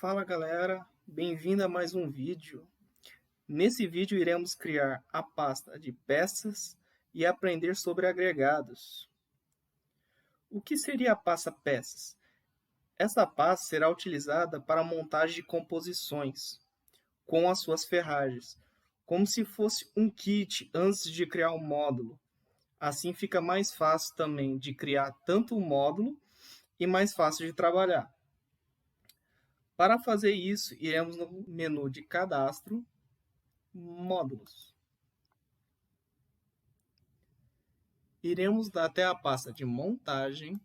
Fala galera, bem-vindo a mais um vídeo. Nesse vídeo iremos criar a pasta de peças e aprender sobre agregados. O que seria a pasta peças? Essa pasta será utilizada para a montagem de composições com as suas ferragens, como se fosse um kit antes de criar o módulo. Assim fica mais fácil também de criar tanto o módulo e mais fácil de trabalhar. Para fazer isso, iremos no menu de cadastro, módulos. Iremos até a pasta de montagem.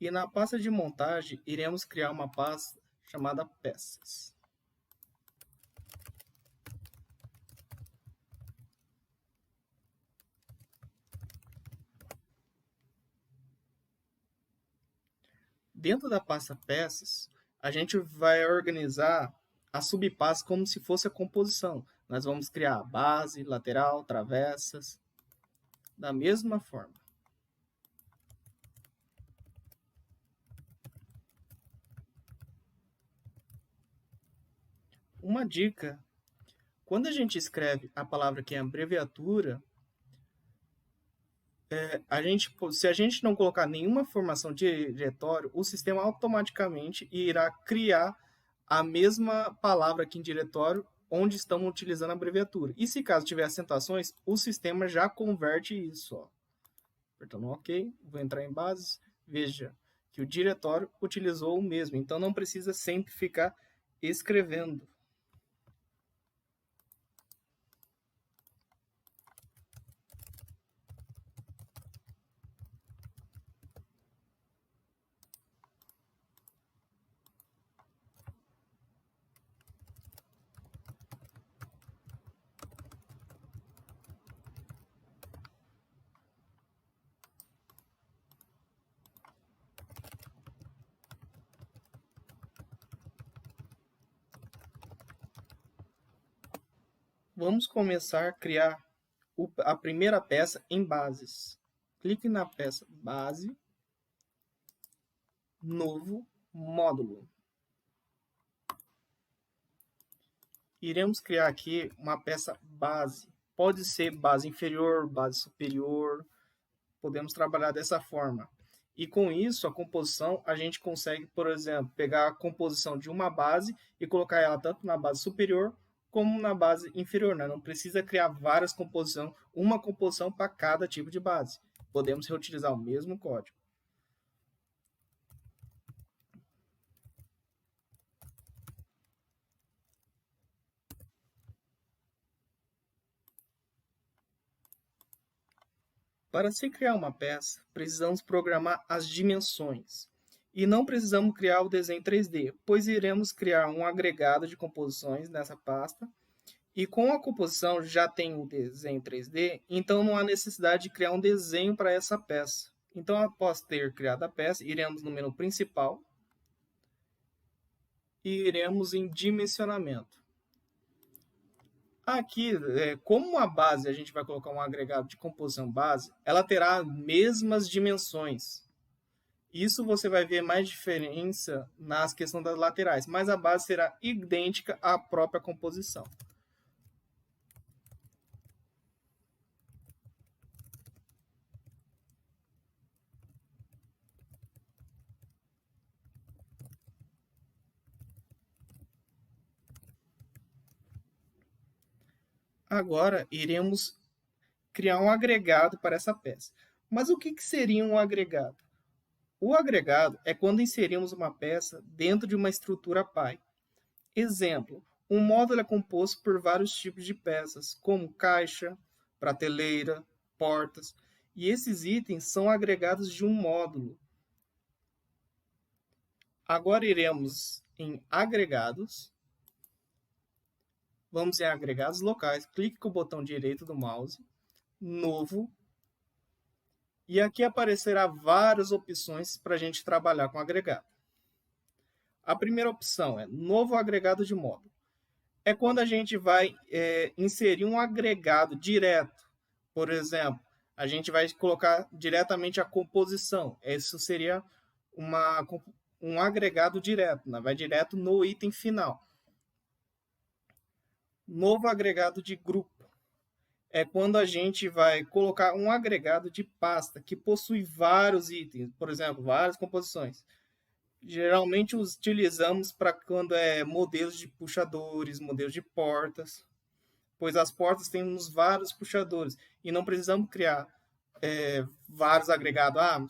E na pasta de montagem, iremos criar uma pasta chamada peças. Dentro da pasta peças, a gente vai organizar as subpastas como se fosse a composição. Nós vamos criar a base, lateral, travessas, da mesma forma. Uma dica: quando a gente escreve a palavra que é abreviatura, se a gente não colocar nenhuma informação de diretório, o sistema automaticamente irá criar a mesma palavra aqui em diretório onde estamos utilizando a abreviatura. E se caso tiver acentuações, o sistema já converte isso. Ó. Apertando OK, vou entrar em bases, veja que o diretório utilizou o mesmo, então não precisa sempre ficar escrevendo. Vamos começar a criar a primeira peça em bases. Clique na peça base, novo módulo. Iremos criar aqui uma peça base. Pode ser base inferior, base superior. Podemos trabalhar dessa forma. E com isso, a composição, a gente consegue, por exemplo, pegar a composição de uma base e colocar ela tanto na base superior como na base inferior. Né? Não precisa criar várias composições, uma composição para cada tipo de base. Podemos reutilizar o mesmo código. Para se criar uma peça, precisamos programar as dimensões. E não precisamos criar o desenho 3D, pois iremos criar um agregado de composições nessa pasta. E com a composição já tem o desenho 3D, então não há necessidade de criar um desenho para essa peça. Então, após ter criado a peça, iremos no menu principal e iremos em dimensionamento. Aqui, como a base, a gente vai colocar um agregado de composição base, ela terá as mesmas dimensões. Isso você vai ver mais diferença nas questões das laterais, mas a base será idêntica à própria composição. Agora, iremos criar um agregado para essa peça. Mas o que seria um agregado? O agregado é quando inserimos uma peça dentro de uma estrutura pai. Exemplo, um módulo é composto por vários tipos de peças, como caixa, prateleira, portas, e esses itens são agregados de um módulo. Agora iremos em agregados. Vamos em agregados locais, clique com o botão direito do mouse, novo, e aqui aparecerá várias opções para a gente trabalhar com agregado. A primeira opção é novo agregado de módulo. É quando a gente vai inserir um agregado direto. Por exemplo, a gente vai colocar diretamente a composição. Isso seria um agregado direto, né? Vai direto no item final. Novo agregado de grupo é quando a gente vai colocar um agregado de pasta que possui vários itens, por exemplo, várias composições. Geralmente utilizamos para quando é modelos de puxadores, modelos de portas, pois as portas têm uns vários puxadores e não precisamos criar vários agregados. Ah,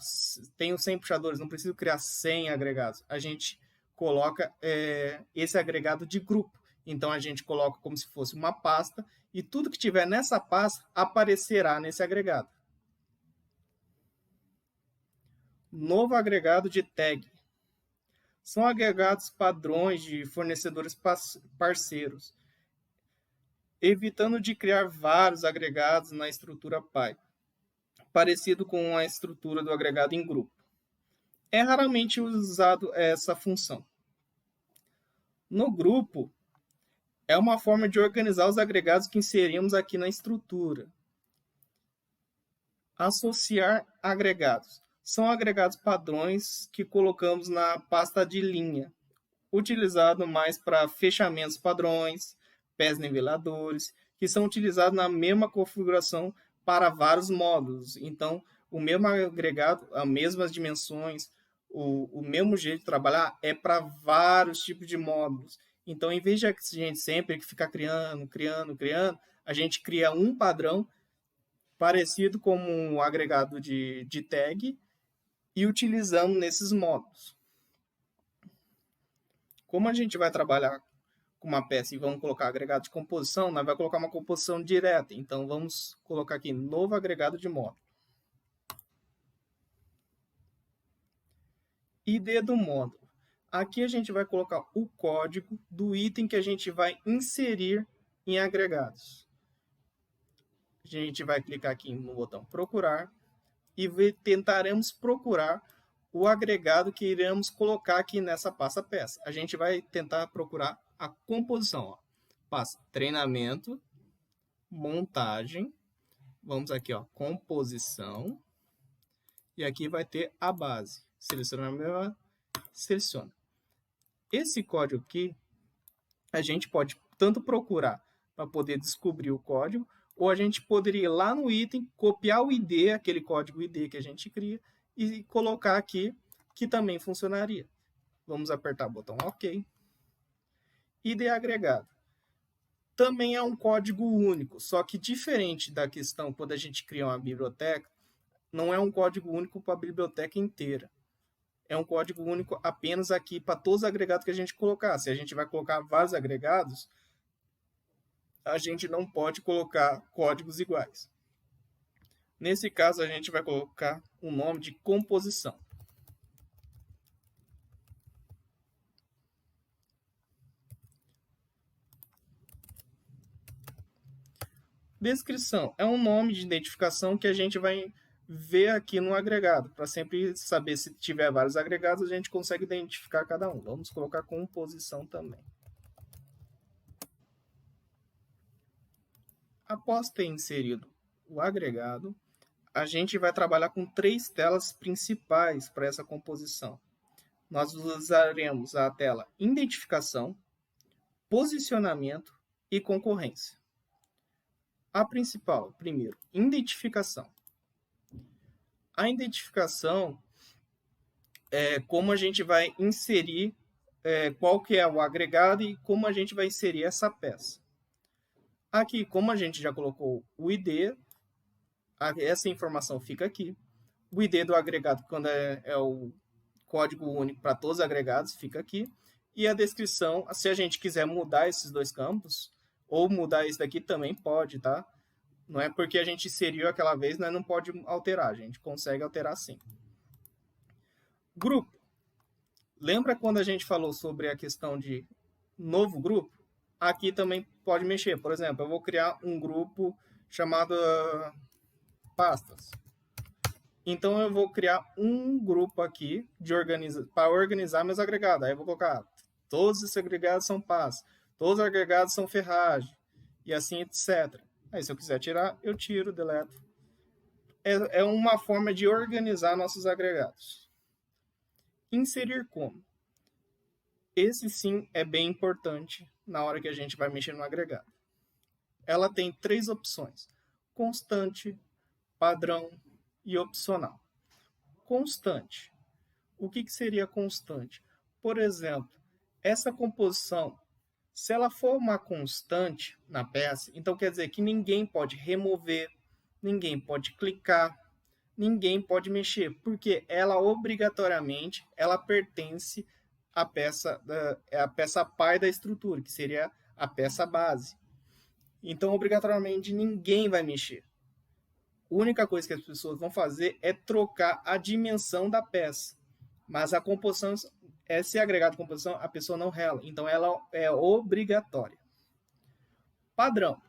tenho 100 puxadores, não preciso criar 100 agregados. A gente coloca esse agregado de grupo. Então a gente coloca como se fosse uma pasta e tudo que tiver nessa pasta aparecerá nesse agregado. Novo agregado de tag. São agregados padrões de fornecedores parceiros, evitando de criar vários agregados na estrutura Py, parecido com a estrutura do agregado em grupo. É raramente usado essa função. No grupo, é uma forma de organizar os agregados que inserimos aqui na estrutura. Associar agregados. São agregados padrões que colocamos na pasta de linha, utilizado mais para fechamentos padrões, pés niveladores, que são utilizados na mesma configuração para vários módulos. Então, o mesmo agregado, as mesmas dimensões, o mesmo jeito de trabalhar é para vários tipos de módulos. Então, em vez de a gente sempre ficar criando, a gente cria um padrão parecido com um agregado de tag e utilizando nesses módulos. Como a gente vai trabalhar com uma peça e vamos colocar agregado de composição, nós vamos colocar uma composição direta. Então, vamos colocar aqui novo agregado de módulo. ID do módulo. Aqui a gente vai colocar o código do item que a gente vai inserir em agregados. A gente vai clicar aqui no botão procurar e tentaremos procurar o agregado que iremos colocar aqui nessa pasta peça. A gente vai tentar procurar a composição. Ó. Pasta treinamento, montagem, vamos aqui, ó, composição, e aqui vai ter a base. Seleciona, seleciona. Esse código aqui, a gente pode tanto procurar para poder descobrir o código, ou a gente poderia ir lá no item, copiar o ID, aquele código ID que a gente cria, e colocar aqui, que também funcionaria. Vamos apertar o botão OK. ID agregado. Também é um código único, só que diferente da questão quando a gente cria uma biblioteca, não é um código único para a biblioteca inteira. É um código único apenas aqui para todos os agregados que a gente colocar. Se a gente vai colocar vários agregados, a gente não pode colocar códigos iguais. Nesse caso, a gente vai colocar um nome de composição. Descrição é um nome de identificação que a gente vai ver aqui no agregado. Para sempre saber se tiver vários agregados, a gente consegue identificar cada um. Vamos colocar composição também. Após ter inserido o agregado, a gente vai trabalhar com 3 telas principais para essa composição. Nós usaremos a tela identificação, posicionamento e concorrência. A principal, primeiro, identificação. A identificação é como a gente vai inserir, qual que é o agregado e como a gente vai inserir essa peça. Aqui, como a gente já colocou o ID, essa informação fica aqui. O ID do agregado, quando é o código único para todos os agregados, fica aqui. E a descrição, se a gente quiser mudar esses dois campos, ou mudar esse daqui também pode, tá? Não é porque a gente inseriu aquela vez, né, não pode alterar, a gente consegue alterar sim. Grupo. Lembra quando a gente falou sobre a questão de novo grupo? Aqui também pode mexer. Por exemplo, eu vou criar um grupo chamado pastas. Então, eu vou criar um grupo aqui para organizar meus agregados. Aí eu vou colocar todos esses agregados são pastas, todos os agregados são ferragem, e assim, etc. Aí, se eu quiser tirar, eu tiro, deleto. É uma forma de organizar nossos agregados. Inserir como? Esse sim é bem importante na hora que a gente vai mexer no agregado. Ela tem 3 opções: constante, padrão e opcional. Constante. O que seria constante? Por exemplo, essa composição, se ela for uma constante na peça, então quer dizer que ninguém pode remover, ninguém pode clicar, ninguém pode mexer, porque ela obrigatoriamente ela pertence à peça, a peça pai da estrutura, que seria a peça base. Então, obrigatoriamente, ninguém vai mexer. A única coisa que as pessoas vão fazer é trocar a dimensão da peça. Mas a composição, esse agregado de composição, a pessoa não rela. Então, ela é obrigatória. Padrão.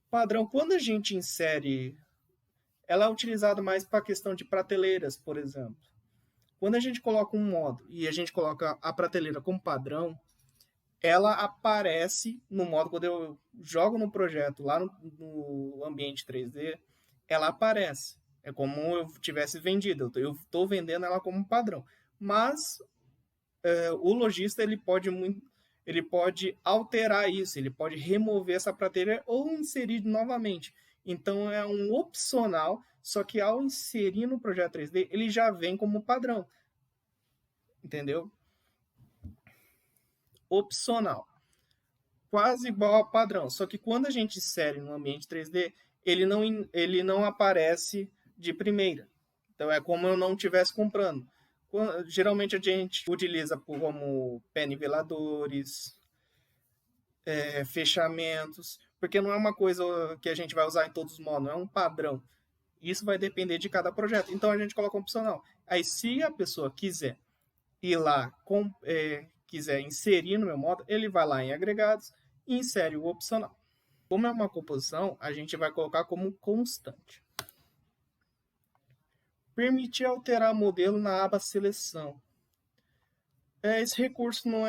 Padrão, quando a gente insere, ela é utilizada mais para a questão de prateleiras, por exemplo. Quando a gente coloca um módulo e a gente coloca a prateleira como padrão, ela aparece no módulo, quando eu jogo no projeto lá no ambiente 3D, ela aparece. É como eu tivesse vendido. Eu estou vendendo ela como padrão. Mas o lojista ele pode alterar isso, ele pode remover essa prateleira ou inserir novamente. Então é um opcional, só que ao inserir no projeto 3D, ele já vem como padrão. Entendeu? Opcional. Quase igual ao padrão, só que quando a gente insere no ambiente 3D, ele não aparece de primeira. Então é como eu não estivesse comprando. Geralmente a gente utiliza como pé niveladores, fechamentos, porque não é uma coisa que a gente vai usar em todos os modos, não é um padrão. Isso vai depender de cada projeto. Então a gente coloca um opcional. Aí se a pessoa quiser ir lá, quiser inserir no meu modo, ele vai lá em agregados e insere o opcional. Como é uma composição, a gente vai colocar como constante. Permitir alterar modelo na aba seleção. Esse recurso não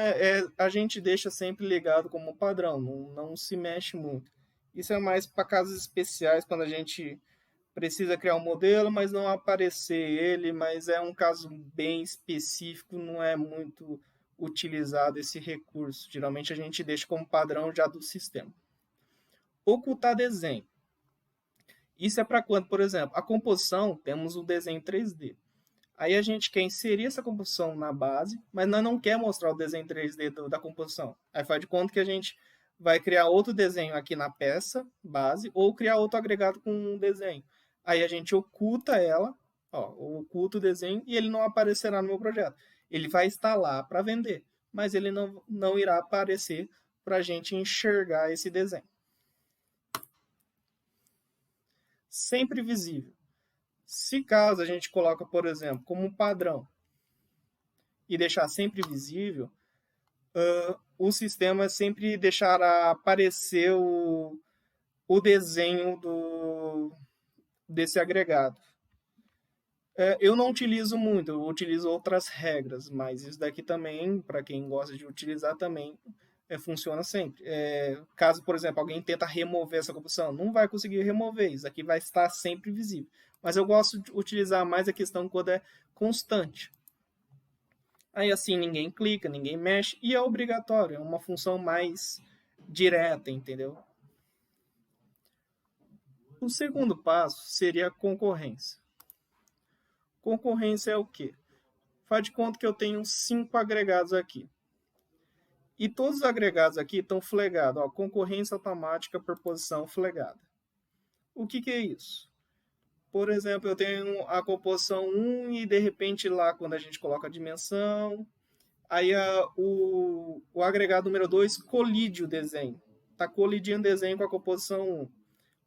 a gente deixa sempre ligado como padrão, não se mexe muito. Isso é mais para casos especiais, quando a gente precisa criar um modelo, mas não aparecer ele, mas é um caso bem específico, não é muito utilizado esse recurso. Geralmente a gente deixa como padrão já do sistema. Ocultar desenho. Isso é para quando, por exemplo, a composição, temos o desenho 3D. Aí a gente quer inserir essa composição na base, mas nós não quer mostrar o desenho 3D da composição. Aí faz de conta que a gente vai criar outro desenho aqui na peça base ou criar outro agregado com um desenho. Aí a gente oculta ela, oculta o desenho e ele não aparecerá no meu projeto. Ele vai estar lá para vender, mas ele não irá aparecer para a gente enxergar esse desenho. Sempre visível. Se caso a gente coloca, por exemplo, como um padrão e deixar sempre visível, o sistema sempre deixará aparecer o desenho desse agregado. Eu não utilizo muito, eu utilizo outras regras, mas isso daqui também, para quem gosta de utilizar também, funciona sempre. Caso, por exemplo, alguém tenta remover essa composição, não vai conseguir remover, isso aqui vai estar sempre visível. Mas eu gosto de utilizar mais a questão quando é constante. Aí assim ninguém clica, ninguém mexe, e é obrigatório, é uma função mais direta, entendeu? O segundo passo seria a concorrência. Concorrência é o quê? Faz de conta que eu tenho 5 agregados aqui. E todos os agregados aqui estão flegados. Concorrência automática por posição flegada. O que é isso? Por exemplo, eu tenho a composição 1 e de repente lá quando a gente coloca a dimensão, aí o agregado número 2 colide o desenho. Está colidindo o desenho com a composição 1.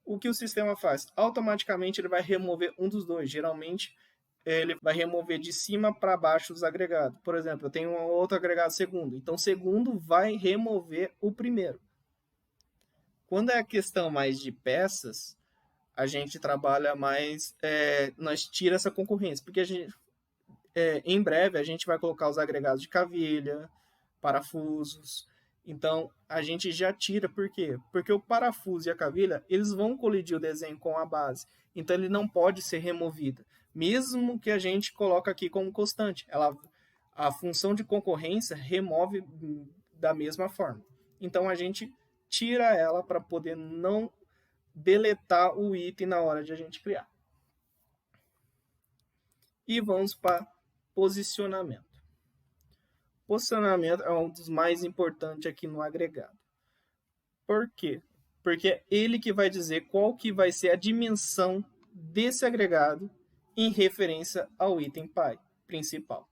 O que o sistema faz? Automaticamente ele vai remover um dos dois. Geralmente ele vai remover de cima para baixo os agregados. Por exemplo, eu tenho um outro agregado segundo. Então, o segundo vai remover o primeiro. Quando é a questão mais de peças, a gente trabalha mais, nós tira essa concorrência, porque a gente, em breve a gente vai colocar os agregados de cavilha, parafusos. Então, a gente já tira, por quê? Porque o parafuso e a cavilha, eles vão colidir o desenho com a base. Então, ele não pode ser removido. Mesmo que a gente coloque aqui como constante. A função de concorrência remove da mesma forma. Então a gente tira ela para poder não deletar o item na hora de a gente criar. E vamos para posicionamento. Posicionamento é um dos mais importantes aqui no agregado. Por quê? Porque é ele que vai dizer qual que vai ser a dimensão desse agregado em referência ao item pai principal.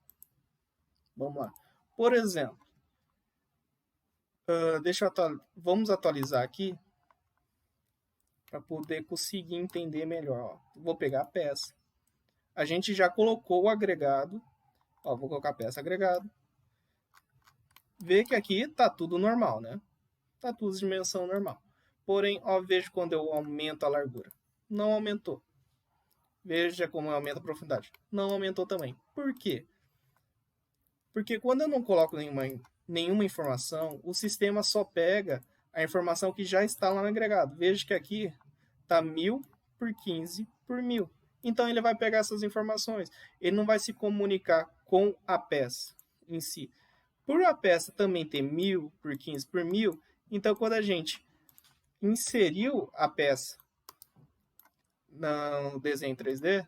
Vamos lá. Por exemplo, vamos atualizar aqui para poder conseguir entender melhor. Vou pegar a peça. A gente já colocou o agregado. Vou colocar a peça agregado. Vê que aqui está tudo normal, né? Está tudo de dimensão normal. Porém, veja quando eu aumento a largura. Não aumentou. Veja como aumenta a profundidade. Não aumentou também. Por quê? Porque quando eu não coloco nenhuma informação, o sistema só pega a informação que já está lá no agregado. Veja que aqui está 1000 por 15 por 1000. Então ele vai pegar essas informações. Ele não vai se comunicar com a peça em si. Por a peça também ter 1000 por 15 por 1000, então quando a gente inseriu a peça no desenho 3D,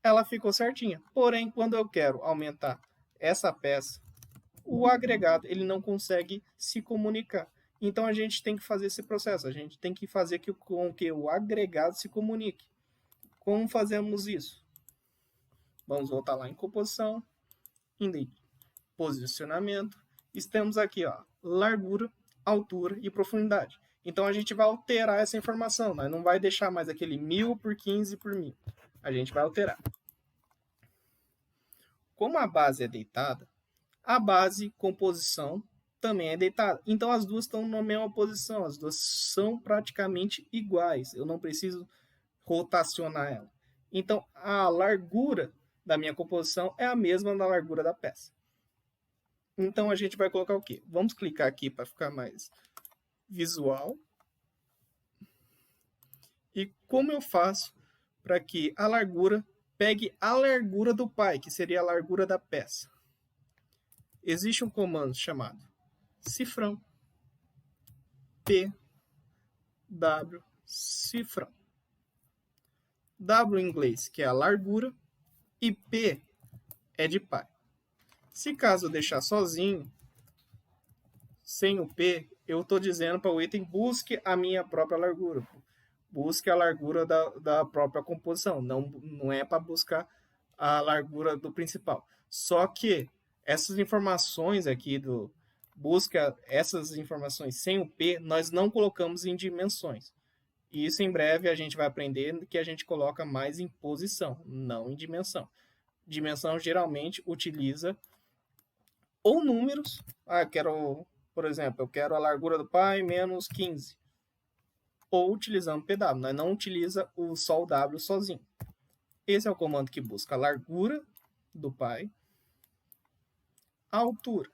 ela ficou certinha. Porém, quando eu quero aumentar essa peça, o agregado ele não consegue se comunicar. Então a gente tem que fazer esse processo. A gente tem que fazer com que o agregado se comunique. Como fazemos isso? Vamos voltar lá em composição, em posicionamento. Estamos aqui, largura, altura e profundidade. Então a gente vai alterar essa informação. Nós não vai deixar mais aquele 1000 por 15 por 1000. A gente vai alterar. Como a base é deitada, a base composição também é deitada. Então as duas estão na mesma posição. As duas são praticamente iguais. Eu não preciso rotacionar ela. Então a largura da minha composição é a mesma da largura da peça. Então a gente vai colocar o quê? Vamos clicar aqui para ficar mais visual. E como eu faço para que a largura pegue a largura do pai, que seria a largura da peça? Existe um comando chamado cifrão. PW cifrão. W em inglês, que é a largura, e P é de pai. Se caso eu deixar sozinho, sem o P, eu estou dizendo para o item busque a minha própria largura. Busque a largura da própria composição. Não é para buscar a largura do principal. Só que essas informações aqui busca essas informações sem o P, nós não colocamos em dimensões. E isso em breve a gente vai aprender que a gente coloca mais em posição, não em dimensão. Dimensão geralmente utiliza ou números. Por exemplo, eu quero a largura do pai menos 15. Ou utilizando PW. Nós não utiliza só o W sozinho. Esse é o comando que busca a largura do pai, a altura.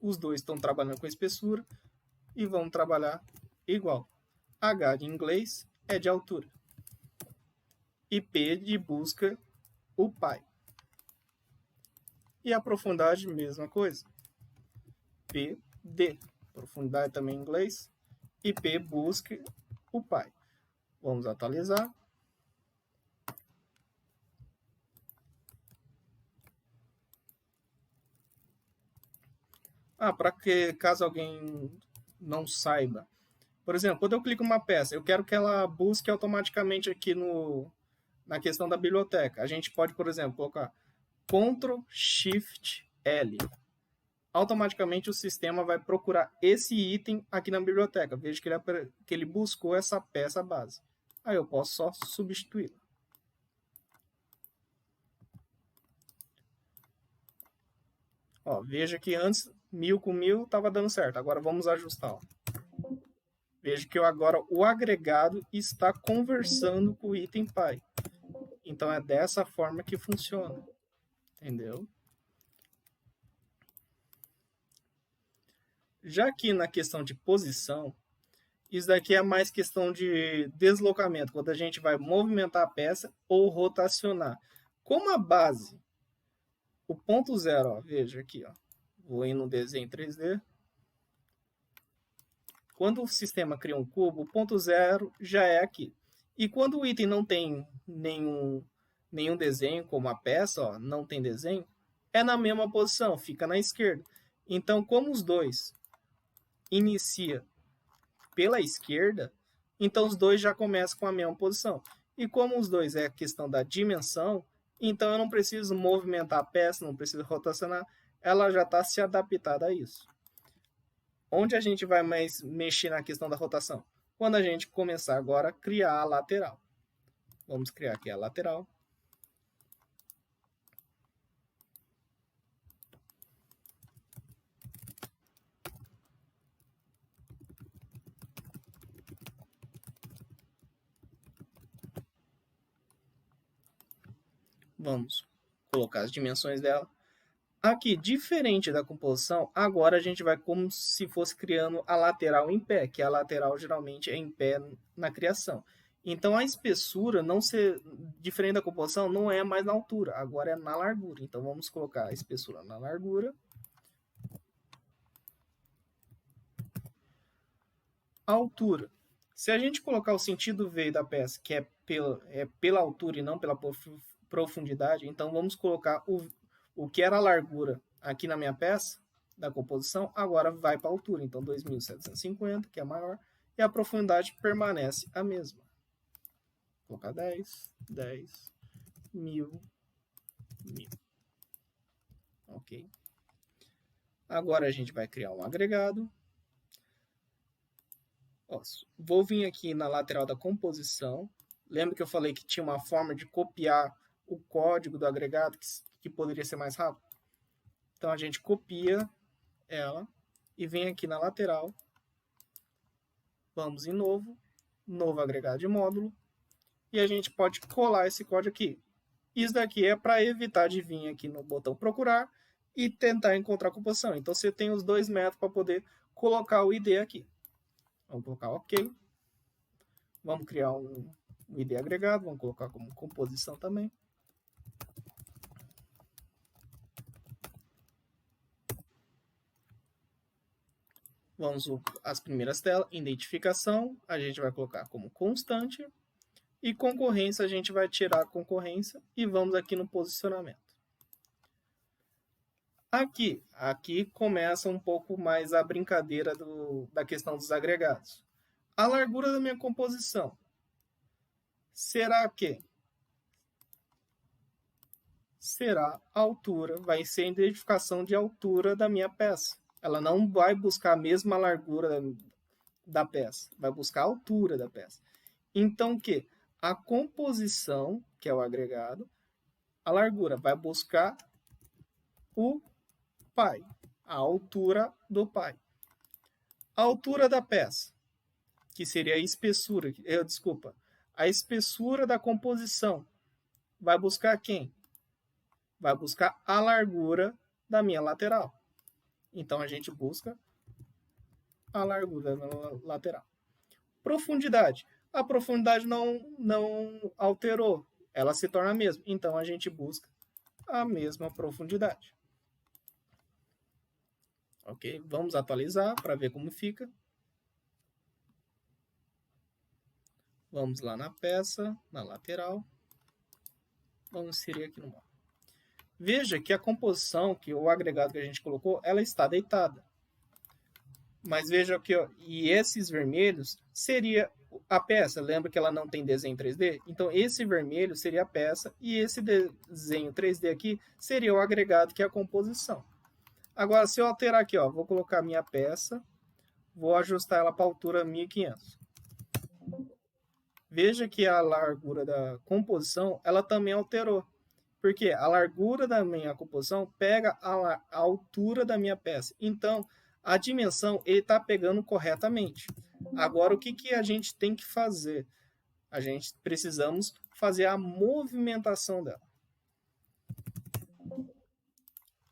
Os dois estão trabalhando com espessura e vão trabalhar igual. H de inglês é de altura. E P de busca o pai. E a profundidade, mesma coisa. PD. Profundidade também em inglês. E P busca o pai. Vamos atualizar. Para que caso alguém não saiba. Por exemplo, quando eu clico uma peça, eu quero que ela busque automaticamente aqui na questão da biblioteca. A gente pode, por exemplo, colocar Ctrl Shift L. Automaticamente o sistema vai procurar esse item aqui na biblioteca. Veja que ele buscou essa peça base. Aí eu posso só substituí-la. Veja que antes 1000 com 1000 estava dando certo. Agora vamos ajustar. Veja que agora o agregado está conversando com o item pai. Então é dessa forma que funciona. Entendeu? Já que na questão de posição, isso daqui é mais questão de deslocamento, quando a gente vai movimentar a peça ou rotacionar. Como a base O ponto zero, ó, veja aqui, ó. Vou ir no desenho 3D. Quando o sistema cria um cubo, o ponto zero já é aqui. E quando o item não tem nenhum desenho, como a peça, ó, não tem desenho, é na mesma posição, fica na esquerda. Então, como os dois inicia pela esquerda, então os dois já começam com a mesma posição. E como os dois é a questão da dimensão, então eu não preciso movimentar a peça, não preciso rotacionar, ela já está se adaptada a isso. Onde a gente vai mais mexer na questão da rotação? Quando a gente começar agora a criar a lateral. Vamos criar aqui a lateral. Vamos colocar as dimensões dela. Aqui, diferente da composição, agora a gente vai como se fosse criando a lateral em pé, que a lateral geralmente é em pé na criação. Então a espessura, não ser diferente da composição, não é mais na altura, agora é na largura. Então vamos colocar a espessura na largura. A altura. Se a gente colocar o sentido V da peça, que é pela altura e não pela profundidade, então vamos colocar o que era a largura aqui na minha peça, da composição, agora vai para a altura. Então 2.750, que é maior, e a profundidade permanece a mesma. Vou colocar 10, 10, 1000, 1000. Ok. Agora a gente vai criar um agregado. Vou vir aqui na lateral da composição. Lembra que eu falei que tinha uma forma de copiar o código do agregado que poderia ser mais rápido? Então a gente copia ela e vem aqui na lateral. Vamos em novo agregado de módulo. E a gente pode colar esse código aqui. Isso daqui é para evitar de vir aqui no botão procurar e tentar encontrar a composição. Então você tem os dois métodos para poder colocar o ID aqui. Vamos colocar OK. Vamos criar um ID agregado, vamos colocar como composição também. Vamos as primeiras telas, identificação, a gente vai colocar como constante. E concorrência, a gente vai tirar a concorrência e vamos aqui no posicionamento. Aqui começa um pouco mais a brincadeira da questão dos agregados. A largura da minha composição será que? Será a altura, vai ser a identificação de altura da minha peça. Ela não vai buscar a mesma largura da peça, vai buscar a altura da peça. Então, o que? A composição, que é o agregado, a largura vai buscar o pai, a altura do pai. A altura da peça, que seria a espessura, a espessura da composição, vai buscar quem? Vai buscar a largura da minha lateral. Então a gente busca a largura da lateral. Profundidade. A profundidade não alterou, ela se torna a mesma. Então a gente busca a mesma profundidade. Ok? Vamos atualizar para ver como fica. Vamos lá na peça, na lateral. Vamos inserir aqui no módulo. Veja que a composição, que o agregado que a gente colocou, ela está deitada. Mas veja que, ó, e esses vermelhos seria a peça. Lembra que ela não tem desenho 3D? Então esse vermelho seria a peça e esse desenho 3D aqui seria o agregado, que é a composição. Agora, se eu alterar aqui, ó, vou colocar minha peça, vou ajustar ela para a altura 1500. Veja que a largura da composição, ela também alterou. Porque a largura da minha composição pega a altura da minha peça. Então, a dimensão ele está pegando corretamente. Agora, o que a gente tem que fazer? A gente precisamos fazer a movimentação dela.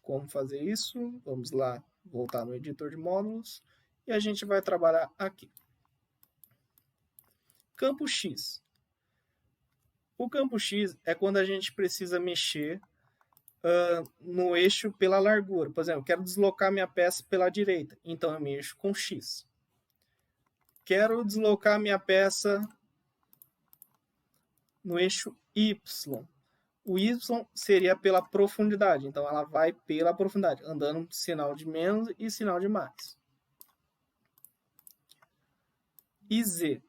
Como fazer isso? Vamos lá, voltar no editor de módulos e a gente vai trabalhar aqui. Campo X. O campo X é quando a gente precisa mexer no eixo pela largura. Por exemplo, quero deslocar minha peça pela direita, então eu mexo com X. Quero deslocar minha peça no eixo Y. O Y seria pela profundidade, então ela vai pela profundidade, andando sinal de menos e sinal de mais. E Z.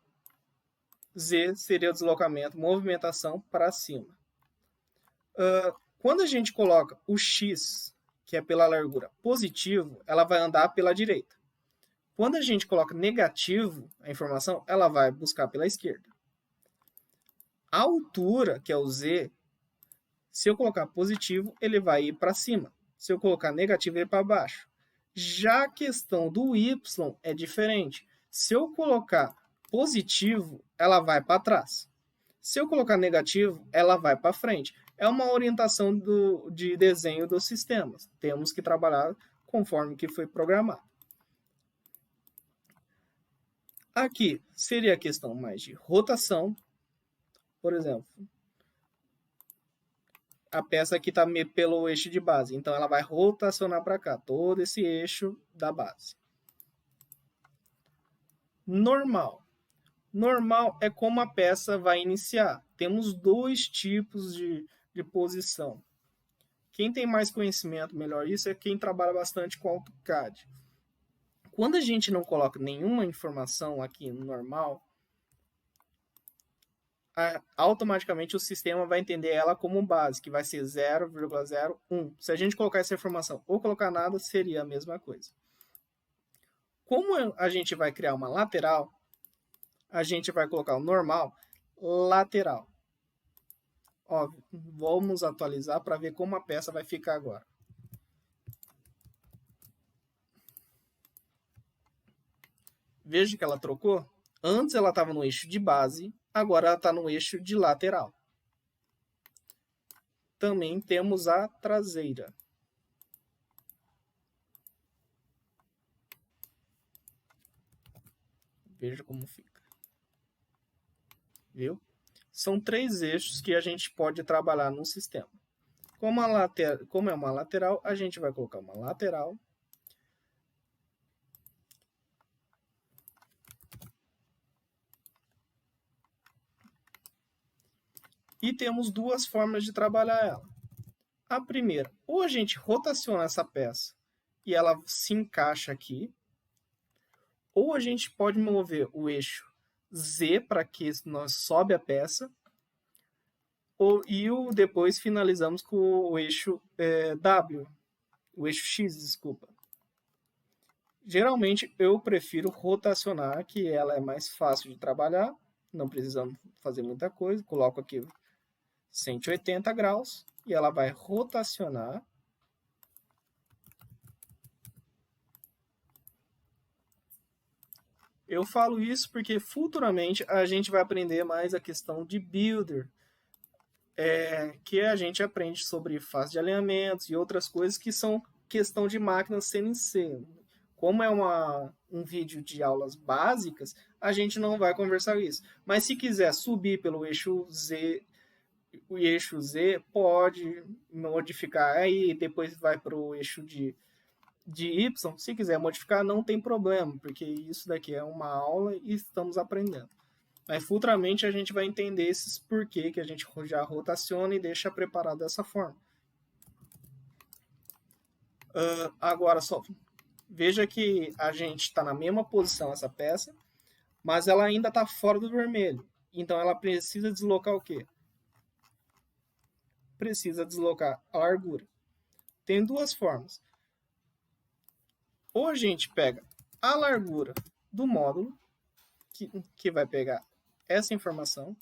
Z seria o deslocamento, movimentação para cima. Quando a gente coloca o X, que é pela largura, positivo, ela vai andar pela direita. Quando a gente coloca negativo, a informação, ela vai buscar pela esquerda. A altura, que é o Z, se eu colocar positivo, ele vai ir para cima. Se eu colocar negativo, ele vai para baixo. Já a questão do Y é diferente. Se eu colocar positivo, ela vai para trás. Se eu colocar negativo, ela vai para frente. É uma orientação de desenho dos sistemas. Temos que trabalhar conforme que foi programado. Aqui seria a questão mais de rotação. Por exemplo, a peça aqui está pelo eixo de base, então ela vai rotacionar para cá, todo esse eixo da base. Normal. Normal é como a peça vai iniciar. Temos dois tipos de posição. Quem tem mais conhecimento, melhor isso, é quem trabalha bastante com AutoCAD. Quando a gente não coloca nenhuma informação aqui no normal, automaticamente o sistema vai entender ela como base, que vai ser 0,01. Se a gente colocar essa informação ou colocar nada, seria a mesma coisa. Como a gente vai criar uma lateral, a gente vai colocar o normal lateral. Ó, vamos atualizar para ver como a peça vai ficar agora. Veja que ela trocou. Antes ela estava no eixo de base, agora ela está no eixo de lateral. Também temos a traseira. Veja como fica. Viu? São 3 eixos que a gente pode trabalhar no sistema. Como é uma lateral, a gente vai colocar uma lateral. E temos 2 formas de trabalhar ela. A primeira, ou a gente rotaciona essa peça e ela se encaixa aqui, ou a gente pode mover o eixo Z para que nós sobe a peça, depois finalizamos com o eixo W, o eixo X, desculpa. Geralmente eu prefiro rotacionar, que ela é mais fácil de trabalhar, não precisamos fazer muita coisa. Coloco aqui 180 graus e ela vai rotacionar. Eu falo isso porque futuramente a gente vai aprender mais a questão de builder, que a gente aprende sobre fase de alinhamentos e outras coisas que são questão de máquinas CNC. Como é um vídeo de aulas básicas, a gente não vai conversar isso. Mas se quiser subir pelo eixo Z, o eixo Z pode modificar aí, depois vai para o eixo de Y. Se quiser modificar, não tem problema, porque isso daqui é uma aula e estamos aprendendo. Mas futuramente a gente vai entender esses porquê que a gente já rotaciona e deixa preparado dessa forma. Agora só veja que a gente está na mesma posição essa peça, mas ela ainda está fora do vermelho. Então ela precisa deslocar o quê? Precisa deslocar a largura. Tem 2 formas. Ou a gente pega a largura do módulo, que vai pegar essa informação,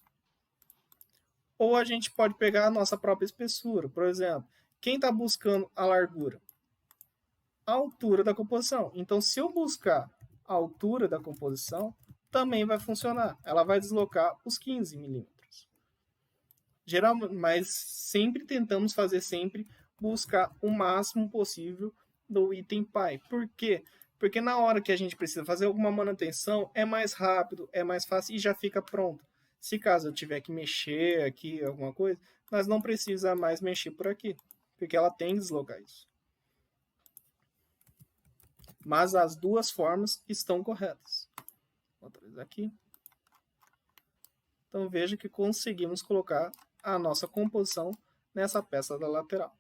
ou a gente pode pegar a nossa própria espessura. Por exemplo, quem está buscando a largura? A altura da composição. Então, se eu buscar a altura da composição, também vai funcionar. Ela vai deslocar os 15 milímetros. Mas sempre tentamos fazer buscar o máximo possível do item pai. Por quê? Porque na hora que a gente precisa fazer alguma manutenção, é mais rápido, é mais fácil e já fica pronto. Se caso eu tiver que mexer aqui, alguma coisa, nós não precisa mais mexer por aqui. porque ela tem que deslocar isso. Mas as duas formas estão corretas. Vou atualizar aqui. Então veja que conseguimos colocar a nossa composição nessa peça da lateral.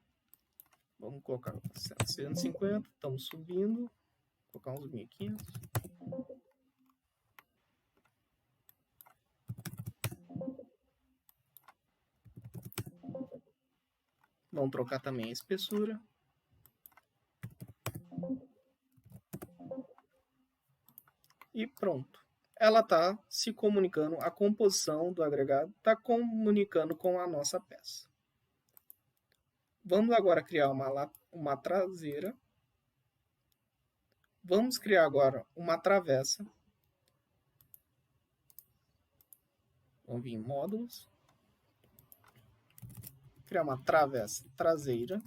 Vamos colocar 150, estamos subindo, vou colocar uns 1500. Vamos trocar também a espessura. E pronto. Ela está se comunicando, a composição do agregado está comunicando com a nossa peça. Vamos agora criar uma traseira. Vamos criar agora uma travessa. Vamos vir em módulos. Criar uma travessa traseira.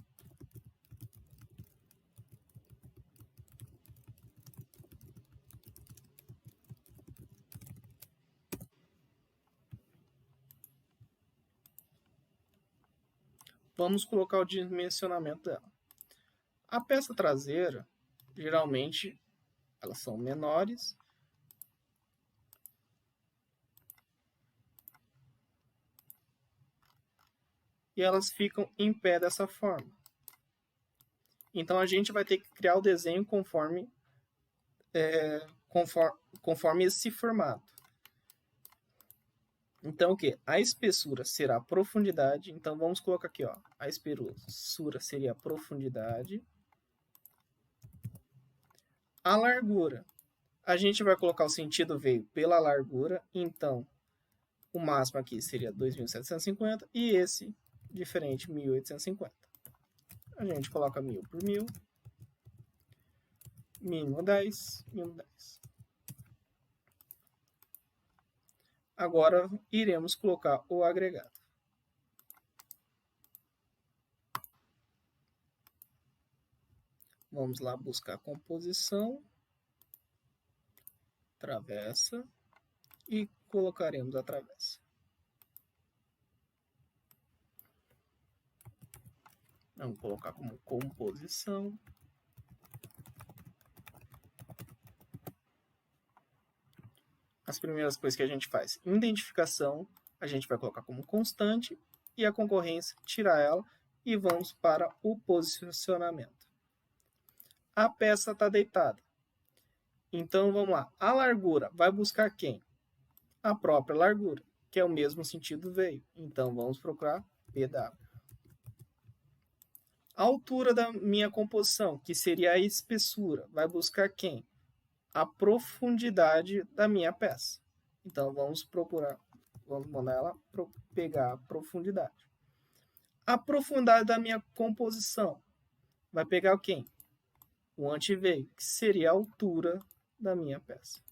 Vamos colocar o dimensionamento dela. A peça traseira, geralmente, elas são menores. E elas ficam em pé dessa forma. Então, a gente vai ter que criar o desenho conforme esse formato. Então, o que? A espessura será a profundidade. Então, vamos colocar aqui, ó. A espessura seria a profundidade. A largura. A gente vai colocar o sentido veio pela largura. Então, o máximo aqui seria 2.750 e esse diferente 1.850. A gente coloca 1000 por 1000. Mínimo 10, mínimo 10. Agora, iremos colocar o agregado. Vamos lá buscar a composição, travessa, e colocaremos a travessa. Vamos colocar como composição. As primeiras coisas que a gente faz, identificação, a gente vai colocar como constante, e a concorrência, tirar ela, e vamos para o posicionamento. A peça está deitada. Então, vamos lá. A largura vai buscar quem? A própria largura, que é o mesmo sentido veio. Então, vamos procurar PW. A altura da minha composição, que seria a espessura, vai buscar quem? A profundidade da minha peça. Então, vamos mandar ela pegar a profundidade. A profundidade da minha composição vai pegar o quem? O antiveio, que seria a altura da minha peça.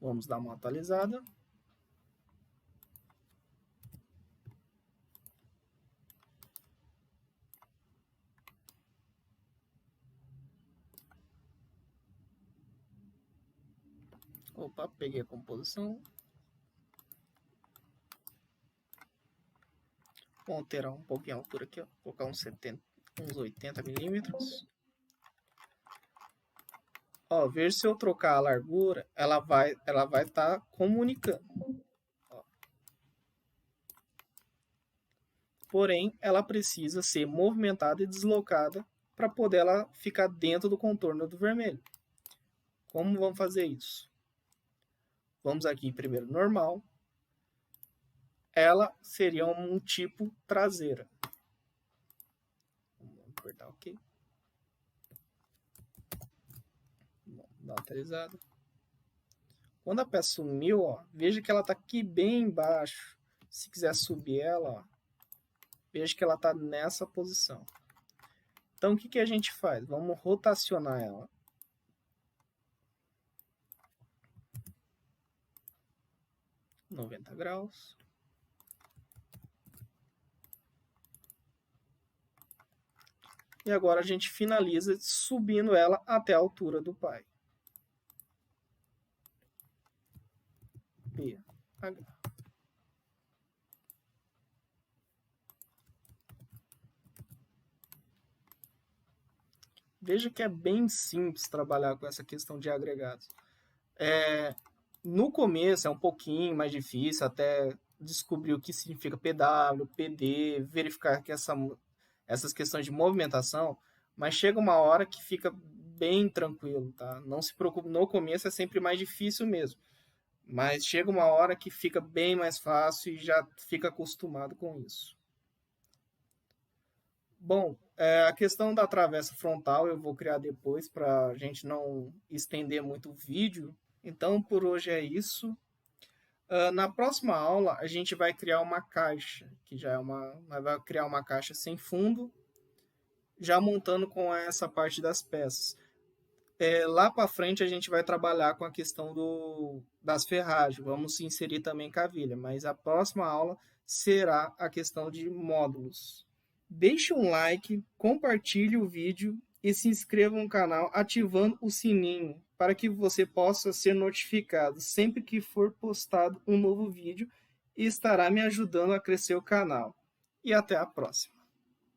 Vamos dar uma atualizada. Opa, peguei a composição. Vou alterar um pouquinho a altura aqui, ó. Vou colocar uns 80 milímetros. Ó, veja se eu trocar a largura, ela vai estar comunicando. Ó. Porém, ela precisa ser movimentada e deslocada para poder ela ficar dentro do contorno do vermelho. Como vamos fazer isso? Vamos aqui em primeiro normal. Ela seria um tipo traseira. Vamos apertar OK. Vamos dar uma atualizada. Quando a peça sumiu, ó, veja que ela está aqui bem embaixo. Se quiser subir ela, ó, veja que ela está nessa posição. Então, o que a gente faz? Vamos rotacionar ela. (90 graus). E agora a gente finaliza subindo ela até a altura do pai. PH. Veja que é bem simples trabalhar com essa questão de agregados. No começo é um pouquinho mais difícil, até descobrir o que significa PW, PD, verificar que essas questões de movimentação, mas chega uma hora que fica bem tranquilo, tá? Não se preocupe, no começo é sempre mais difícil mesmo, mas chega uma hora que fica bem mais fácil e já fica acostumado com isso. Bom, a questão da travessa frontal eu vou criar depois para a gente não estender muito o vídeo. Então, por hoje é isso. Na próxima aula, a gente vai criar uma caixa, que já é vai criar uma caixa sem fundo, já montando com essa parte das peças. Lá para frente, a gente vai trabalhar com a questão das ferragens, vamos inserir também cavilha, mas a próxima aula será a questão de módulos. Deixe um like, compartilhe o vídeo e se inscreva no canal ativando o sininho para que você possa ser notificado sempre que for postado um novo vídeo e estará me ajudando a crescer o canal. E até a próxima!